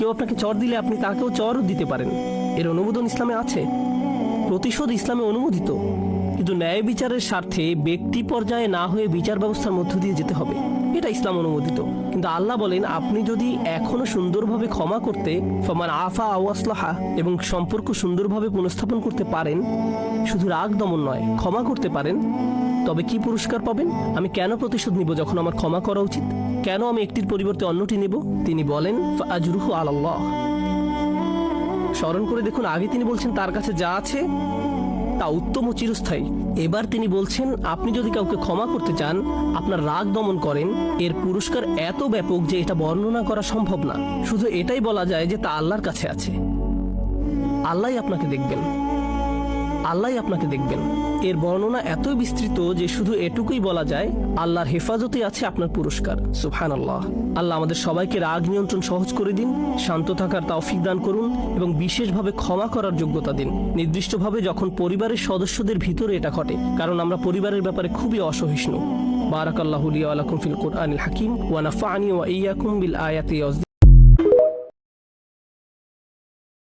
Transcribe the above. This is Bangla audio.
কেউ আপনাকে চর দিলে আপনি তাকেও চরও দিতে পারেন। এর অনুমোদন ইসলামে আছে। প্রতিশোধ ইসলামে অনুমোদিত, কিন্তু ন্যায় বিচারের স্বার্থে ব্যক্তি পর্যায়ে না হয়ে বিচার ব্যবস্থার মধ্য দিয়ে যেতে হবে, এটা ইসলাম অনুমোদিত। কিন্তু আল্লাহ বলেন, আপনি যদি এখনো সুন্দরভাবে ক্ষমা করতে ফামান আফা আও আসলাহা এবং সম্পর্ক সুন্দরভাবে পুনঃস্থাপন করতে পারেন, শুধু রাগ দমন নয়, ক্ষমা করতে পারেন, তবে কি পুরস্কার পাবেন? আমি কেন প্রতিশোধ নিব যখন আমার ক্ষমা করা উচিত? কেন আমি একটির পরিবর্তে অন্যটি নেব? তিনি বলেন, ফাআজরুহু আলাল্লাহ। স্মরণ করে দেখুন, আগে তিনি বলছেন তার কাছে যা আছে তা উত্তম ও চিরস্থায়ী। এবার তিনি বলছেন, আপনি যদি কাউকে ক্ষমা করতে চান, আপনার রাগ দমন করেন, এর পুরস্কার এত ব্যাপক যে এটা বর্ণনা করা সম্ভব না। শুধু এটাই বলা যায় যে তা আল্লাহর কাছে আছে। আল্লাহই আপনাকে দেখবেন, আল্লাহই আপনাকে দেখবেন। এর বর্ণনা এতই বিস্তৃত যে শুধু এটুকুই বলা যায়, আল্লাহর হেফাজতে আছে আপনার পুরস্কার। সুবহানাল্লাহ। আল্লাহ আমাদের সবাইকে রাগ নিয়ন্ত্রণ সহজ করে দিন, শান্ত থাকার তৌফিক দান করুন এবং বিশেষভাবে ক্ষমা করার যোগ্যতা দিন, নির্দিষ্টভাবে যখন পরিবারের সদস্যদের ভিতরে এটা ঘটে, কারণ আমরা পরিবারের ব্যাপারে খুবই অসহিষ্ণু। বারাকাল্লাহু লি ওয়া লাকুম ফিল কুরআনিল হাকিম ওয়া নাফা'নি ওয়া ইয়্যাকুম বিল আয়াতি